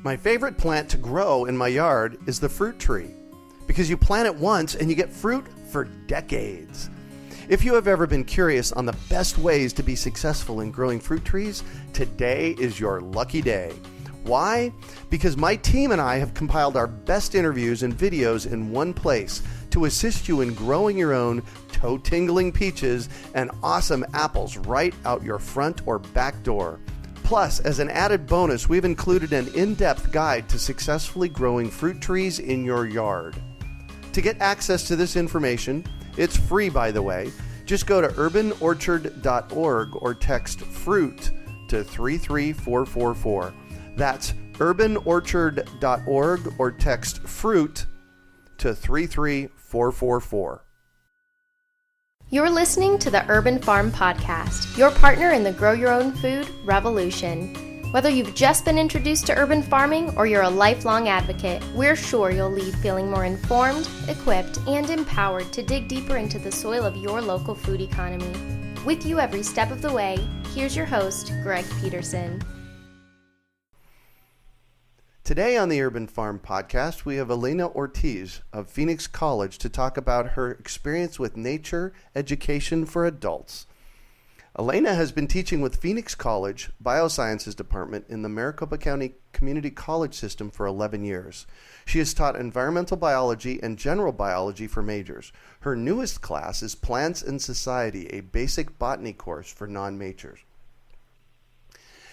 My favorite plant to grow in my yard is the fruit tree, because you plant it once and you get fruit for decades. If you have ever been curious on the best ways to be successful in growing fruit trees, today is your lucky day. Why? Because my team and I have compiled our best interviews and videos in one place to assist you in growing your own toe-tingling peaches and awesome apples right out your front or back door. Plus, as an added bonus, we've included an in-depth guide to successfully growing fruit trees in your yard. To get access to this information, it's free by the way, just go to urbanorchard.org or text FRUIT to 33444. That's urbanorchard.org or text FRUIT to 33444. You're listening to the Urban Farm Podcast, your partner in the grow your own food revolution. Whether you've just been introduced to urban farming or you're a lifelong advocate, we're sure you'll leave feeling more informed, equipped, and empowered to dig deeper into the soil of your local food economy. With you every step of the way, here's your host, Greg Peterson. Today on the Urban Farm Podcast, we have Elena Ortiz of Phoenix College to talk about her experience with nature education for adults. Elena has been teaching with Phoenix College Biosciences Department in the Maricopa Community College System for 11 years. She has taught environmental biology and general biology for majors. Her newest class is Plants and Society, a basic botany course for non-majors.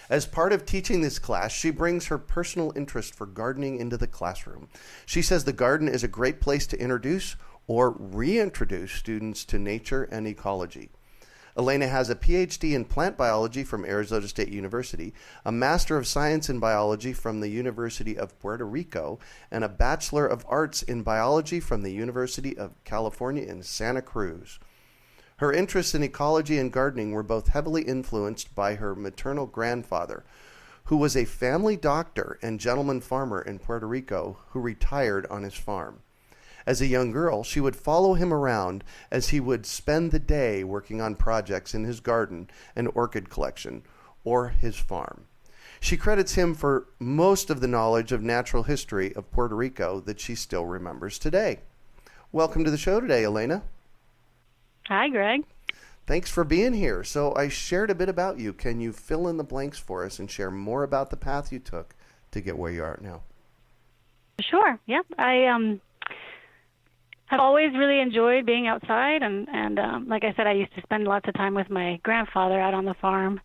As part of teaching this class, she brings her personal interest for gardening into the classroom. She says the garden is a great place to introduce or reintroduce students to nature and ecology. Elena has a PhD in plant biology from Arizona State University, a Master of Science in Biology from the University of Puerto Rico, and a Bachelor of Arts in Biology from the University of California in Santa Cruz. Her interests in ecology and gardening were both heavily influenced by her maternal grandfather, who was a family doctor and gentleman farmer in Puerto Rico who retired on his farm. As a young girl, she would follow him around as he would spend the day working on projects in his garden and orchid collection or his farm. She credits him for most of the knowledge of natural history of Puerto Rico that she still remembers today. Welcome to the show today, Elena. Hi, Greg. Thanks for being here. So I shared a bit about you. Can you fill in the blanks for us and share more about the path you took to get where you are now? Sure. Yeah. I have always really enjoyed being outside, and like I said, I used to spend lots of time with my grandfather out on the farm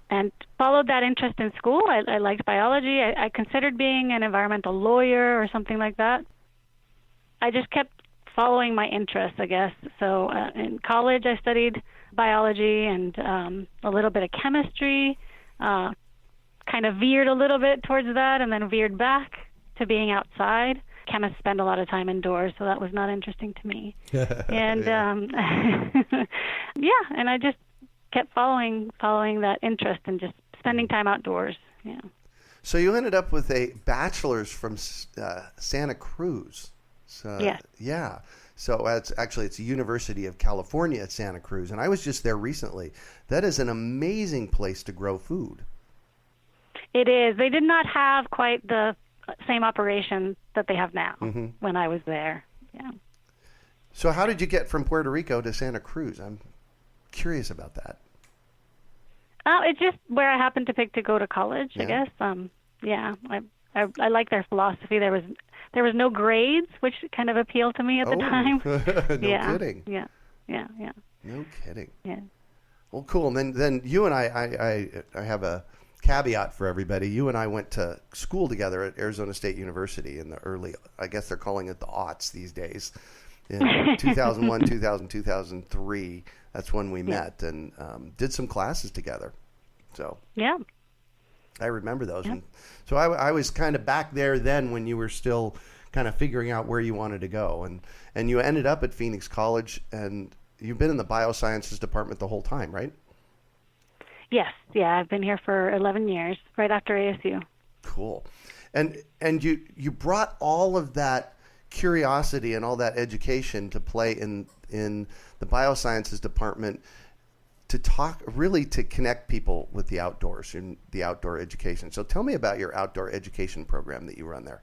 and followed that interest in school. I liked biology. I considered being an environmental lawyer or something like that. I just kept following my interests, I guess. So in college, I studied biology and a little bit of chemistry, kind of veered a little bit towards that and then veered back to being outside. Chemists spend a lot of time indoors, so that was not interesting to me. And and I just kept following that interest and just spending time outdoors. Yeah. So you ended up with a bachelor's from Santa Cruz. So, yes. Yeah. So it's the University of California at Santa Cruz, and I was just there recently. That is an amazing place to grow food. It is. They did not have quite the same operation that they have now when I was there. Yeah. So how did you get from Puerto Rico to Santa Cruz? I'm curious about that. It's just where I happened to pick to go to college, I guess. I like their philosophy. There was no grades, which kind of appealed to me at the time. Kidding. Yeah. No kidding. Yeah. Well, cool. And then you and I have a caveat for everybody. You and I went to school together at Arizona State University in the early, I guess they're calling it the aughts these days, in 2001, 2000, 2003. That's when we met and did some classes together. So yeah, I remember those. Yeah. And so I was kind of back there then when you were still kind of figuring out where you wanted to go. And you ended up at Phoenix College, and you've been in the Biosciences Department the whole time, right? Yes. Yeah, I've been here for 11 years, right after ASU. Cool. And you brought all of that curiosity and all that education to play in the Biosciences Department. to connect people with the outdoors and the outdoor education. So tell me about your outdoor education program that you run there.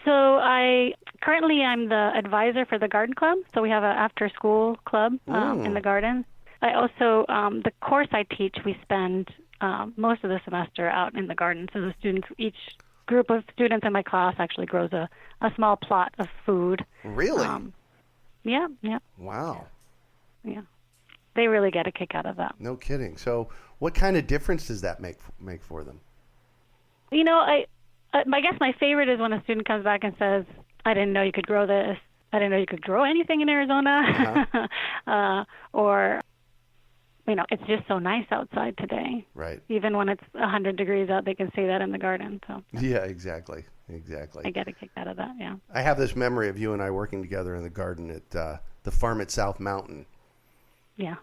So I'm the advisor for the garden club. So we have an after-school club in the garden. I also, the course I teach, we spend most of the semester out in the garden. So the students, each group of students in my class actually grows a small plot of food. Really? Yeah. Wow. Yeah. They really get a kick out of that. No kidding. So what kind of difference does that make for them? I guess my favorite is when a student comes back and says, I didn't know you could grow this. I didn't know you could grow anything in Arizona. Or, it's just so nice outside today. Right. Even when it's 100 degrees out, they can see that in the garden. So yeah, exactly. I get a kick out of that, yeah. I have this memory of you and I working together in the garden at the farm at South Mountain. Yeah.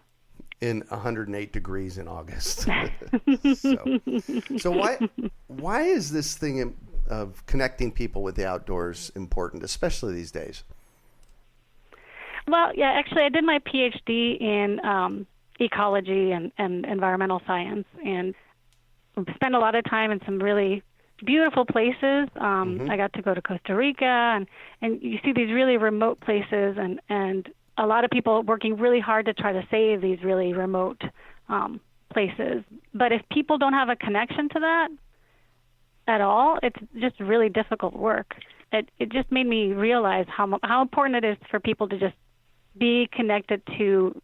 In 108 degrees in August. So why is this thing of connecting people with the outdoors important, especially these days? Well, yeah, actually, I did my PhD in ecology and environmental science, and spent a lot of time in some really beautiful places. I got to go to Costa Rica, and you see these really remote places, and a lot of people working really hard to try to save these really remote places. But if people don't have a connection to that at all, it's just really difficult work. It just made me realize how important it is for people to just be connected to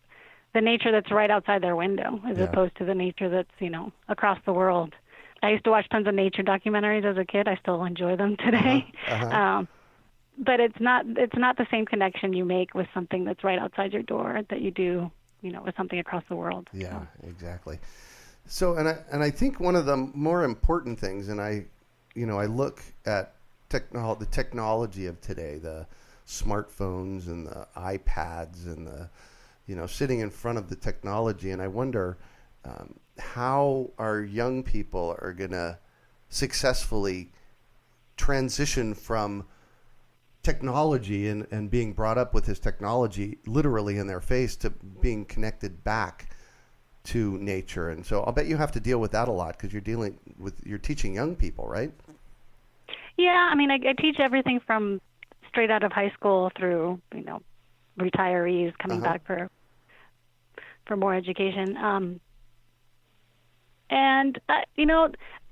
the nature that's right outside their window, as opposed to the nature that's, across the world. I used to watch tons of nature documentaries as a kid. I still enjoy them today. But it's not the same connection you make with something that's right outside your door that you do, with something across the world. Yeah, exactly. So, and I think one of the more important things, and I look at the technology of today, the smartphones and the iPads and the, sitting in front of the technology, and I wonder how our young people are going to successfully transition from technology and being brought up with this technology literally in their face to being connected back to nature. And so I'll bet you have to deal with that a lot because you're teaching young people, right? Yeah, I teach everything from straight out of high school through, retirees coming back for more education.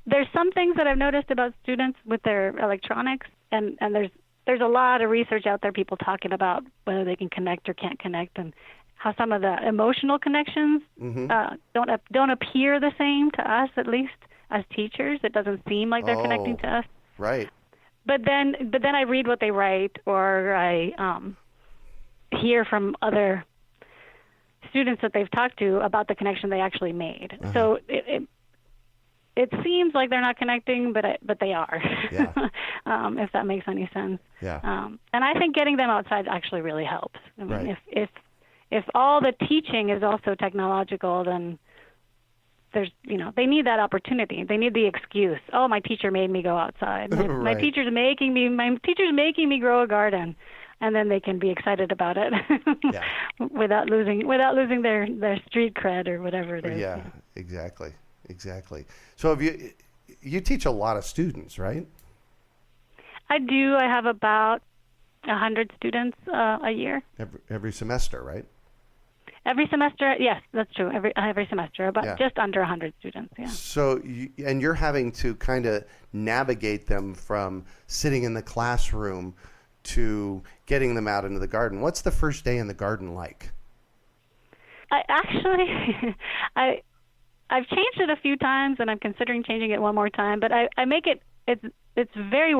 There's some things that I've noticed about students with their electronics, and there's a lot of research out there, people talking about whether they can connect or can't connect, and how some of the emotional connections don't appear the same to us, at least as teachers. It doesn't seem like they're connecting to us. Right. But then I read what they write, or I hear from other students that they've talked to about the connection they actually made. So it seems like they're not connecting, but they are. Yeah. If that makes any sense. Yeah. And I think getting them outside actually really helps. Right. If all the teaching is also technological, then there's they need that opportunity. They need the excuse. Oh, my teacher made me go outside. My teacher's making me grow a garden. And then they can be excited about it without losing their street cred or whatever it is. Yeah, exactly. So you teach a lot of students, right? I do. I have about 100 students a year. Every semester, right? Every semester, yes, that's true. Every semester, just under 100 students. Yeah. So, you're having to kind of navigate them from sitting in the classroom to getting them out into the garden. What's the first day in the garden like? I've changed it a few times, and I'm considering changing it one more time. But I make it's very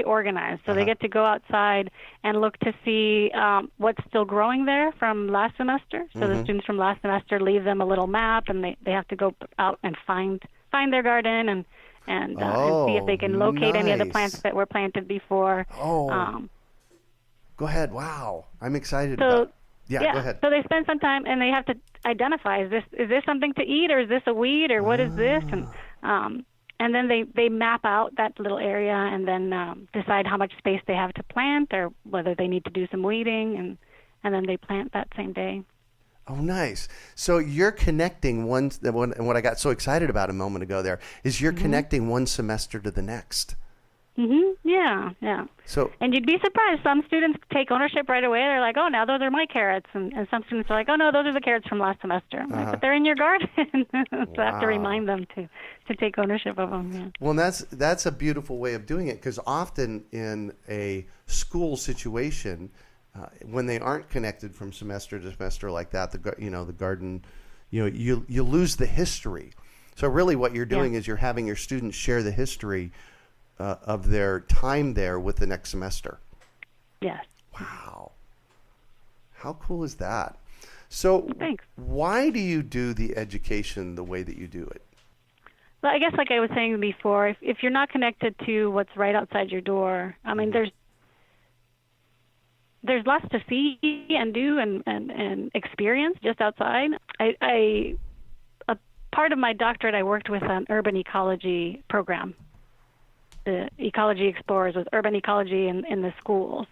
organized. So they get to go outside and look to see what's still growing there from last semester. So the students from last semester leave them a little map, and they have to go out and find their garden and see if they can locate any of the plants that were planted before. Go ahead. Wow, I'm excited about. Yeah, go ahead. So they spend some time, and they have to identify: is this something to eat, or is this a weed, or what is this? And then they map out that little area, and then decide how much space they have to plant, or whether they need to do some weeding, and then they plant that same day. Oh, nice. So you're connecting and what I got so excited about a moment ago there is you're connecting one semester to the next. Yeah. And you'd be surprised. Some students take ownership right away. They're like, oh, now those are my carrots. And some students are like, oh, no, those are the carrots from last semester. I'm like, but they're in your garden. So I have to remind them to take ownership of them. Yeah. Well, that's a beautiful way of doing it, because often in a school situation, when they aren't connected from semester to semester like that, the garden, you lose the history. So really what you're doing is you're having your students share the history of their time there with the next semester. Yes. Wow. How cool is that? So thanks. Why do you do the education the way that you do it? Well, I guess like I was saying before, if you're not connected to what's right outside your door, I mean, there's lots to see and do and experience just outside. A part of my doctorate, I worked with an urban ecology program. The Ecology Explorers was urban ecology in the schools.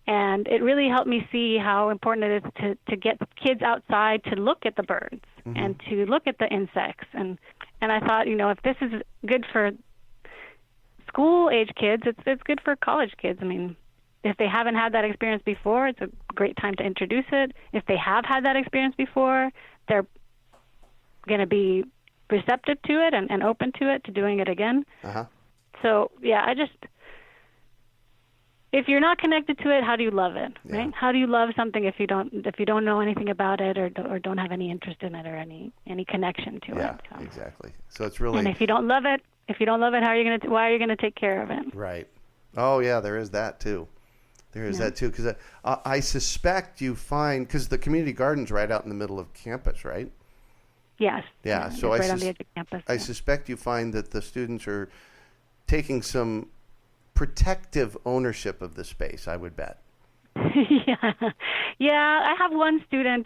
And it really helped me see how important it is to get kids outside to look at the birds and to look at the insects. And I thought, if this is good for school-age kids, it's good for college kids. I mean, if they haven't had that experience before, it's a great time to introduce it. If they have had that experience before, they're going to be receptive to it and open to it, to doing it again. So, yeah, if you're not connected to it, how do you love it, right? How do you love something if you don't know anything about it or don't have any interest in it or any connection to it? Yeah, so. Exactly. So it's really... And if you don't love it, why are you going to take care of it? Right. Oh, yeah, there is that, too. There is that, too, because I suspect you find... Because the community garden's right out in the middle of campus, right? Yes. Yeah, so right on the edge of campus. I suspect you find that the students are taking some protective ownership of the space, I would bet. Yeah. I have one student.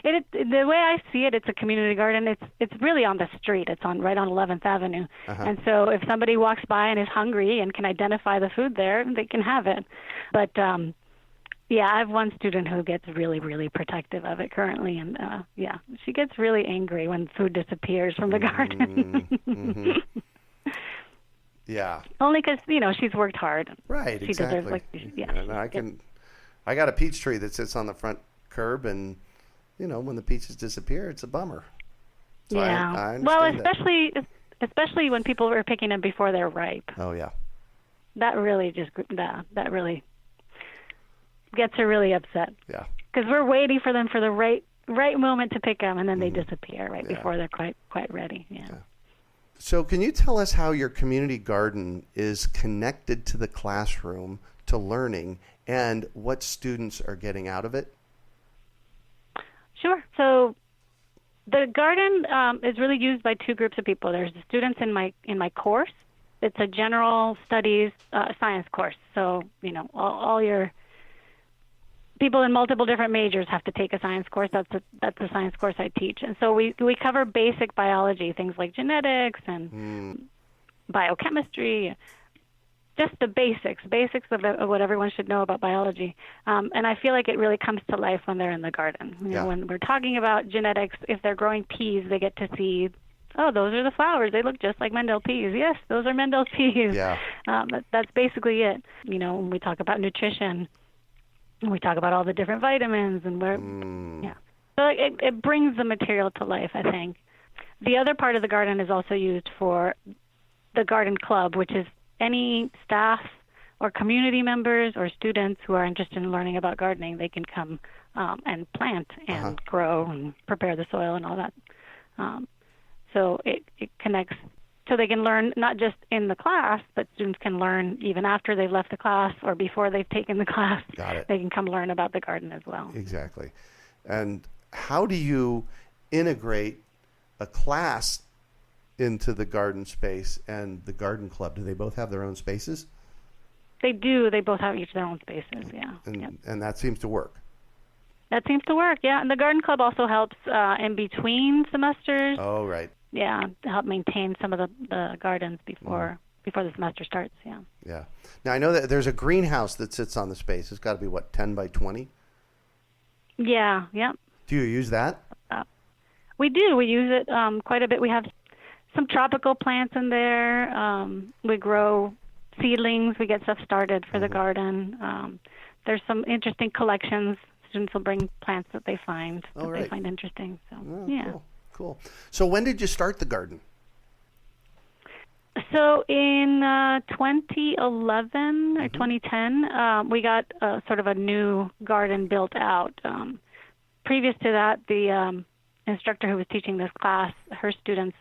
The way I see it, it's a community garden. It's really on the street. It's right on 11th Avenue. And so if somebody walks by and is hungry and can identify the food there, they can have it. But I have one student who gets really, really protective of it currently, and she gets really angry when food disappears from the garden. Yeah. Only because, she's worked hard. Right, she exactly. Deserves, I got a peach tree that sits on the front curb, and, when the peaches disappear, it's a bummer. So I understand especially when people are picking them before they're ripe. Oh, yeah. That really that really gets her really upset. Yeah. Because we're waiting for them for the right moment to pick them, and then they disappear before they're quite ready. Yeah. So can you tell us how your community garden is connected to the classroom, to learning, and what students are getting out of it? Sure. So the garden is really used by two groups of people. There's the students in my course. It's a general studies science course. So, all your people in multiple different majors have to take a science course. That's the science course I teach. And so we cover basic biology, things like genetics and biochemistry, just the basics of what everyone should know about biology. And I feel like it really comes to life when they're in the garden. When we're talking about genetics, if they're growing peas, they get to see, oh, those are the flowers. They look just like Mendel peas. Yes, those are Mendel's peas. Yeah. That's basically it. When we talk about nutrition, we talk about all the different vitamins and So it brings the material to life, I think. The other part of the garden is also used for the garden club, which is any staff or community members or students who are interested in learning about gardening. They can come and plant and grow and prepare the soil and all that. So it connects. So they can learn not just in the class, but students can learn even after they've left the class or before they've taken the class. Got it. They can come learn about the garden as well. Exactly. And how do you integrate a class into the garden space and the garden club? Do they both have their own spaces? They do. They both have each their own spaces, yeah. And that seems to work. That seems to work, yeah. And the garden club also helps in between semesters. Oh, right. Yeah, to help maintain some of the gardens before the semester starts, yeah. Yeah. Now, I know that there's a greenhouse that sits on the space. It's got to be, 10 by 20? Yeah. Do you use that? We do. We use it quite a bit. We have some tropical plants in there. We grow seedlings. We get stuff started for the garden. There's some interesting collections. Students will bring plants that they find they find interesting. So yeah, cool. So when did you start the garden? So in 2011 or 2010, we got sort of a new garden built out. Previous to that, the instructor who was teaching this class, her students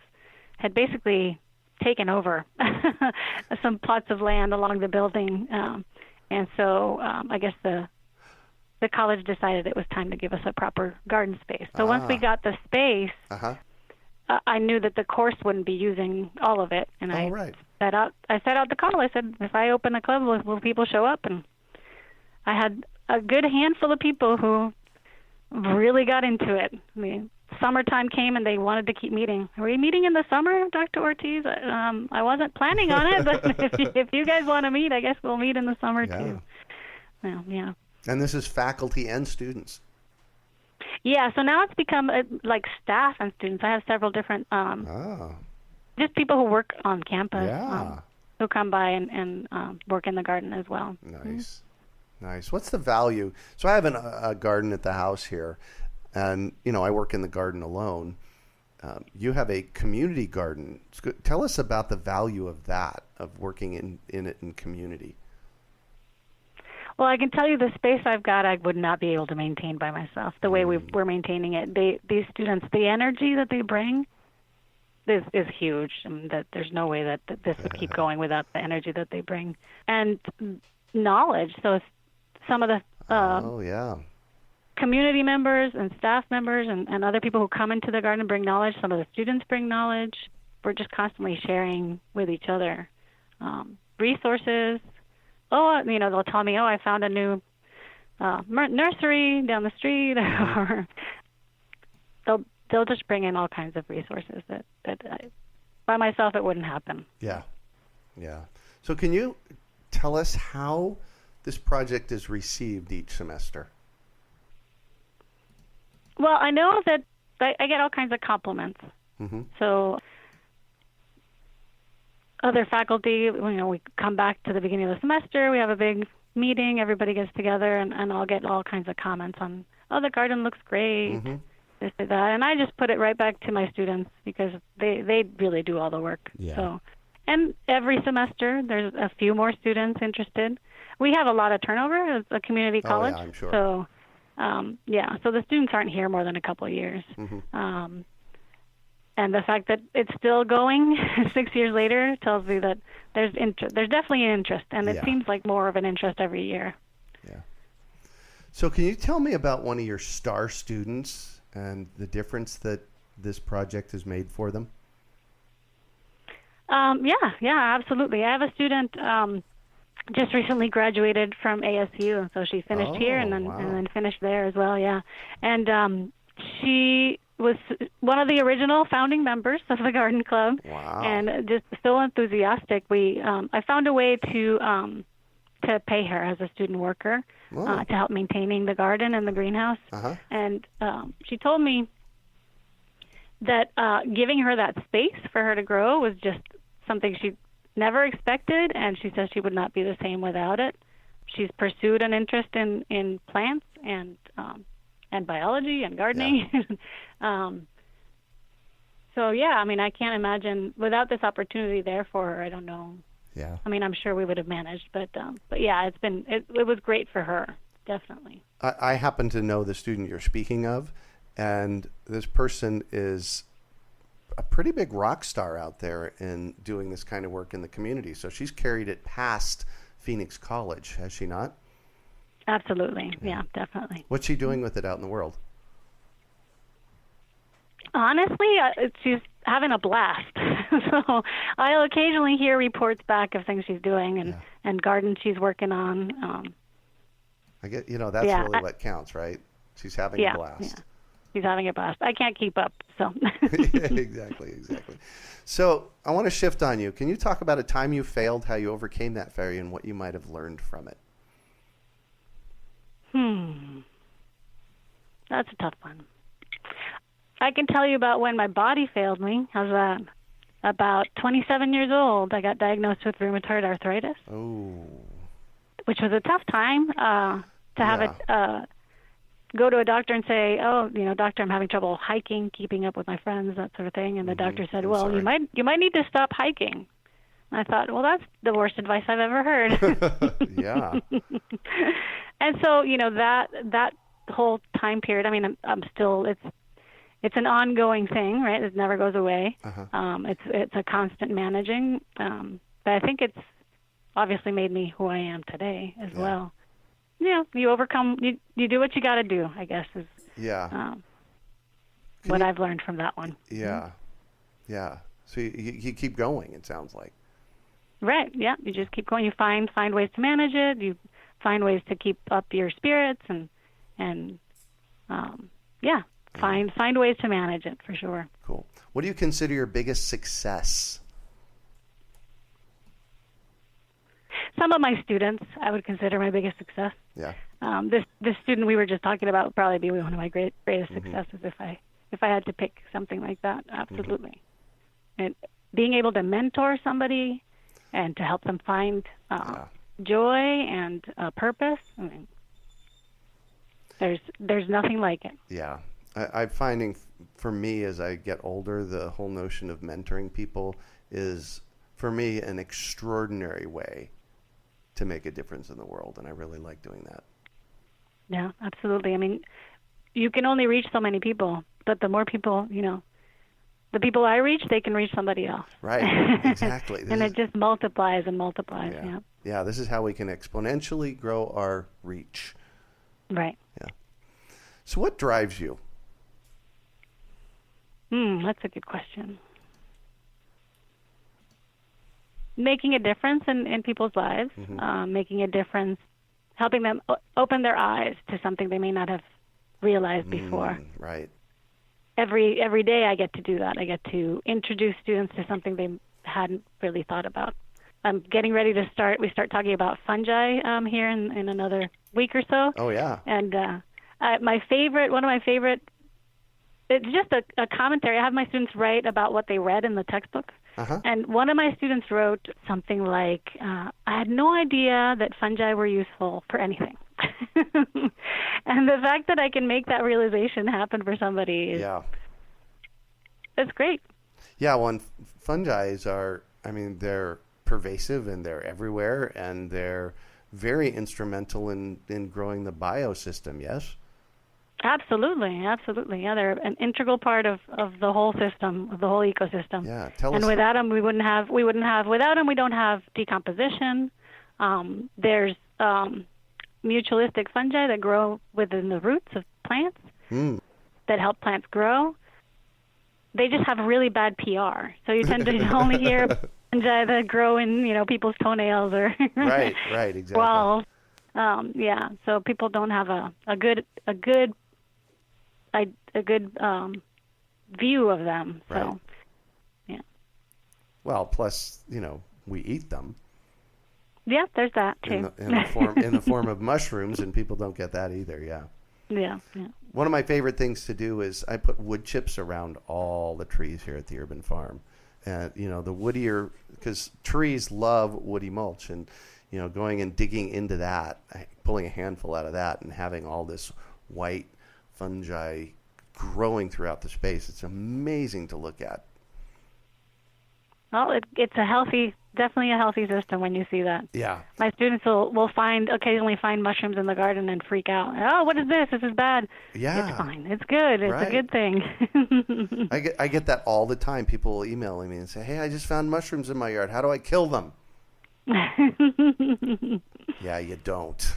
had basically taken over some plots of land along the building, and so I guess the college decided it was time to give us a proper garden space. So once we got the space, I knew that the course wouldn't be using all of it, and I set out the call. I said, if I open a club, will people show up? And I had a good handful of people who really got into it. I mean, summertime came and they wanted to keep meeting. Are we meeting in the summer, Dr. Ortiz? I wasn't planning on it, but if you guys want to meet, I guess we'll meet in the summer too. Well, yeah. And this is faculty and students. Yeah, so now it's become like staff and students. I have several different, just people who work on campus who come by and work in the garden as well. Nice, nice. What's the value? So I have a garden at the house here, and I work in the garden alone. You have a community garden. Tell us about the value of that, of working in it in community. Well, I can tell you the space I've got, I would not be able to maintain by myself the way we're maintaining it. These students, the energy that they bring is huge. I mean, that there's no way that this would keep going without the energy that they bring. And knowledge. So some of the community members and staff members and other people who come into the garden bring knowledge. Some of the students bring knowledge. We're just constantly sharing with each other resources. They'll tell me, I found a new nursery down the street, or they'll just bring in all kinds of resources that by myself it wouldn't happen. Yeah. So can you tell us how this project is received each semester? Well, I know that I get all kinds of compliments. So other faculty, we come back to the beginning of the semester, we have a big meeting, everybody gets together, and I'll get all kinds of comments on, the garden looks great, this or that. And I just put it right back to my students because they really do all the work. Yeah. So, and every semester, there's a few more students interested. We have a lot of turnover as a community college. I'm sure. So, so the students aren't here more than a couple of years. And the fact that it's still going 6 years later tells me that there's definitely an interest, and it seems like more of an interest every year. Yeah. So can you tell me about one of your star students and the difference that this project has made for them? Yeah, absolutely. I have a student just recently graduated from ASU, so she finished here and then finished there as well. Yeah, and she was one of the original founding members of the garden club, and just so enthusiastic. I found a way to pay her as a student worker to help maintaining the garden and the greenhouse. And she told me that giving her that space for her to grow was just something she never expected, and she says she would not be the same without it. She's pursued an interest in plants and biology and gardening. So I can't imagine without this opportunity there for her. I don't know. Yeah. I mean, I'm sure we would have managed, but yeah, it was great for her, definitely. I happen to know the student you're speaking of, and this person is a pretty big rock star out there in doing this kind of work in the community. So she's carried it past Phoenix College, has she not? Absolutely. Yeah, definitely. What's she doing with it out in the world? Honestly, she's having a blast. So I'll occasionally hear reports back of things she's doing and gardens she's working on. I get, that's really what counts, right? She's having a blast. Yeah. She's having a blast. I can't keep up, so. Exactly. So I want to shift on you. Can you talk about a time you failed, how you overcame that failure, and what you might have learned from it? That's a tough one. I can tell you about when my body failed me. How's that? About 27 years old, I got diagnosed with rheumatoid arthritis. Oh. Which was a tough time to have it go to a doctor and say, "Oh, doctor, I'm having trouble hiking, keeping up with my friends, that sort of thing." And the doctor said, "Well, you might need to stop hiking." And I thought, well, that's the worst advice I've ever heard. Yeah. And so, that whole time period, I mean, I'm still, it's an ongoing thing, right? It never goes away. Uh-huh. It's a constant managing. But I think it's obviously made me who I am today as well. You overcome, you do what you got to do, I guess, is what I've learned from that one. Yeah. Yeah. So you keep going, it sounds like. Right. Yeah. You just keep going. You find ways to manage it. You find ways to keep up your spirits and find ways to manage it for sure. Cool. What do you consider your biggest success? Some of my students I would consider my biggest success. Yeah. This student we were just talking about would probably be one of my greatest successes if I had to pick something like that. Absolutely. And being able to mentor somebody and to help them find joy and purpose. I mean, there's nothing like it. Yeah. I'm finding for me as I get older, the whole notion of mentoring people is, for me, an extraordinary way to make a difference in the world, and I really like doing that. Yeah, absolutely. I mean, you can only reach so many people, but the more people, the people I reach, they can reach somebody else. Right, exactly. And it just multiplies and multiplies. Yeah. Yeah, this is how we can exponentially grow our reach. Right. Yeah. So what drives you? That's a good question. Making a difference in people's lives, making a difference, helping them open their eyes to something they may not have realized before. Right. Every day I get to do that. I get to introduce students to something they hadn't really thought about. I'm getting ready to we start talking about fungi here in another week or so. Oh, yeah. And one of my favorite, it's just a commentary. I have my students write about what they read in the textbook. Uh-huh. And one of my students wrote something like, I had no idea that fungi were useful for anything. And the fact that I can make that realization happen for somebody is it's great. Yeah, well, fungi they're pervasive and they're everywhere and they're very instrumental in growing the biosystem, yes? Absolutely. Yeah, they're an integral part of the whole system, of the whole ecosystem. Yeah, and without them, without them, we don't have decomposition. There's mutualistic fungi that grow within the roots of plants that help plants grow. They just have really bad PR. So you tend to only hear fungi that grow in, people's toenails or right, exactly. walls. So people don't have a good view of them. So, right. Yeah. Well, plus, we eat them. Yeah, there's that too. In the form of mushrooms, and people don't get that either. Yeah. Yeah. One of my favorite things to do is I put wood chips around all the trees here at the urban farm, and the woodier, because trees love woody mulch, and going and digging into that, pulling a handful out of that, and having all this white fungi growing throughout the space. It's amazing to look at. Well, it's definitely a healthy system when you see that. Yeah. My students will occasionally find mushrooms in the garden and freak out. Oh, what is this? This is bad. Yeah. It's fine. It's good. It's a good thing. I get that all the time. People will email me and say, "Hey, I just found mushrooms in my yard. How do I kill them?" Yeah, you don't.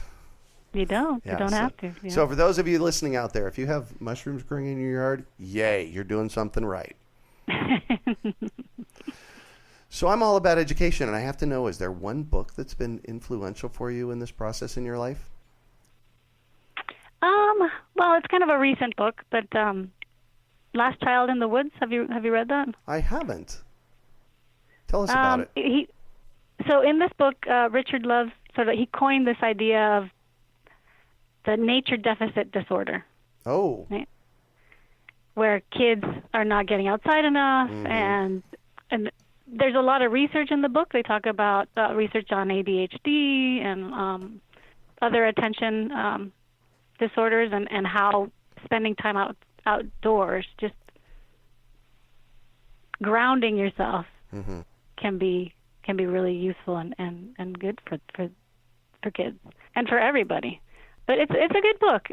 You don't. Yeah, you don't have to. Yeah. So for those of you listening out there, if you have mushrooms growing in your yard, yay, you're doing something right. So I'm all about education, and I have to know, is there one book that's been influential for you in this process in your life? Well, it's kind of a recent book, but Last Child in the Woods. Have you read that? I haven't. Tell us about it. So in this book, Richard Loves he coined this idea of the nature deficit disorder. Oh. Right? where kids are not getting outside enough, and there's a lot of research in the book. They talk about research on ADHD and other attention disorders, and how spending time outdoors, just grounding yourself, can be really useful and good for kids and for everybody. But it's a good book.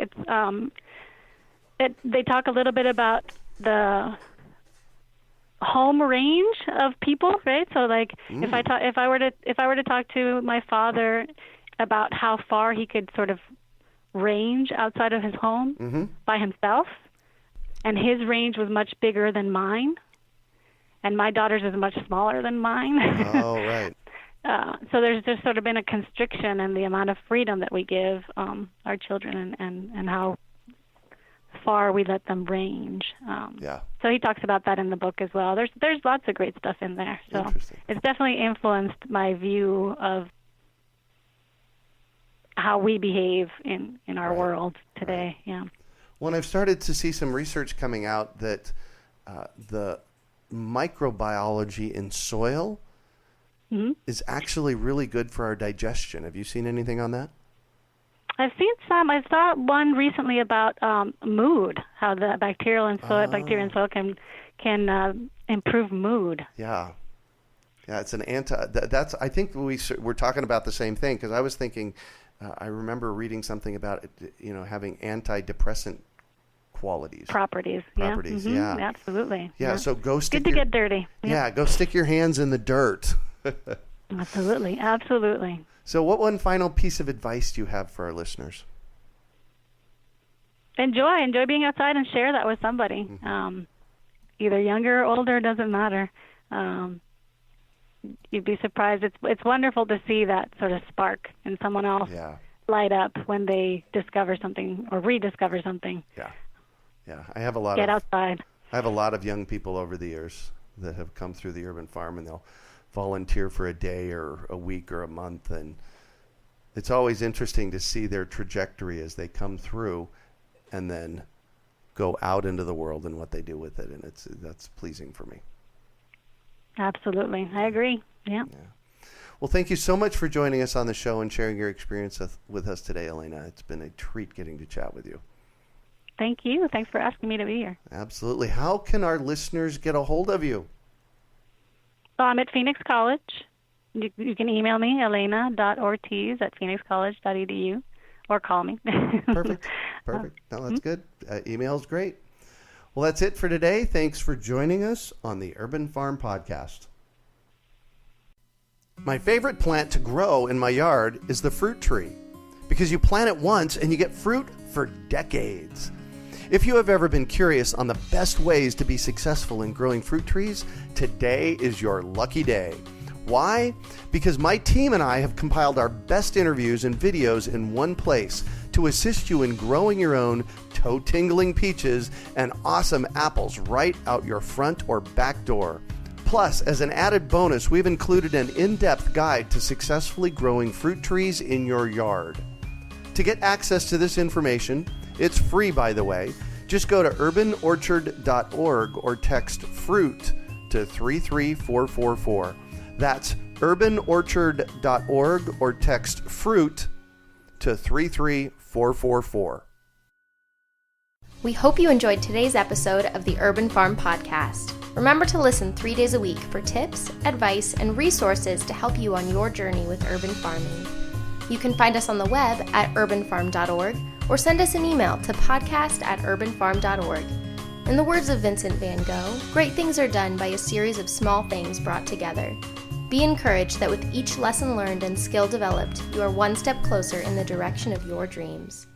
They talk a little bit about the home range of people, right? So like if I were to talk to my father about how far he could sort of range outside of his home by himself, and his range was much bigger than mine, and my daughter's is much smaller than mine. Oh, right. So there's just sort of been a constriction in the amount of freedom that we give our children, and how far we let them range. So he talks about that in the book as well. There's lots of great stuff in there. So it's definitely influenced my view of how we behave in our world today. Yeah. Well, and I've started to see some research coming out that the microbiology in soil is actually really good for our digestion. Have you seen anything on that? I've seen some. I saw one recently about mood, how the bacteria in soil can improve mood. Yeah, it's an that's. I think we're talking about the same thing, because I was thinking. I remember reading something about it, having antidepressant qualities. Properties. Yeah. Absolutely. Yeah. So go stick. Good to get dirty. Yeah. Go stick your hands in the dirt. Absolutely. So what one final piece of advice do you have for our listeners? Enjoy being outside and share that with somebody. Either younger or older, doesn't matter. You'd be surprised. It's wonderful to see that sort of spark in someone else light up when they discover something or rediscover something. Yeah. I have a lot outside. I have a lot of young people over the years that have come through the Urban Farm, and they'll volunteer for a day or a week or a month, and it's always interesting to see their trajectory as they come through and then go out into the world and what they do with it, and that's pleasing for me. Absolutely. I agree. Yeah. Well, thank you so much for joining us on the show and sharing your experience with us today, Elena. It's been a treat getting to chat with you. Thank you. Thanks for asking me to be here. Absolutely. How can our listeners get a hold of you? I'm at Phoenix College. You can email me, elena.ortiz@phoenixcollege.edu, or call me. Perfect. No, that's good. Email's great. Well, that's it for today. Thanks for joining us on the Urban Farm Podcast. My favorite plant to grow in my yard is the fruit tree, because you plant it once and you get fruit for decades. If you have ever been curious on the best ways to be successful in growing fruit trees, today is your lucky day. Why? Because my team and I have compiled our best interviews and videos in one place to assist you in growing your own toe-tingling peaches and awesome apples right out your front or back door. Plus, as an added bonus, we've included an in-depth guide to successfully growing fruit trees in your yard. To get access to this information, it's free, by the way. Just go to urbanorchard.org or text FRUIT to 33444. That's urbanorchard.org or text FRUIT to 33444. We hope you enjoyed today's episode of the Urban Farm Podcast. Remember to listen 3 days a week for tips, advice, and resources to help you on your journey with urban farming. You can find us on the web at urbanfarm.org or send us an email to podcast@urbanfarm.org. In the words of Vincent van Gogh, great things are done by a series of small things brought together. Be encouraged that with each lesson learned and skill developed, you are one step closer in the direction of your dreams.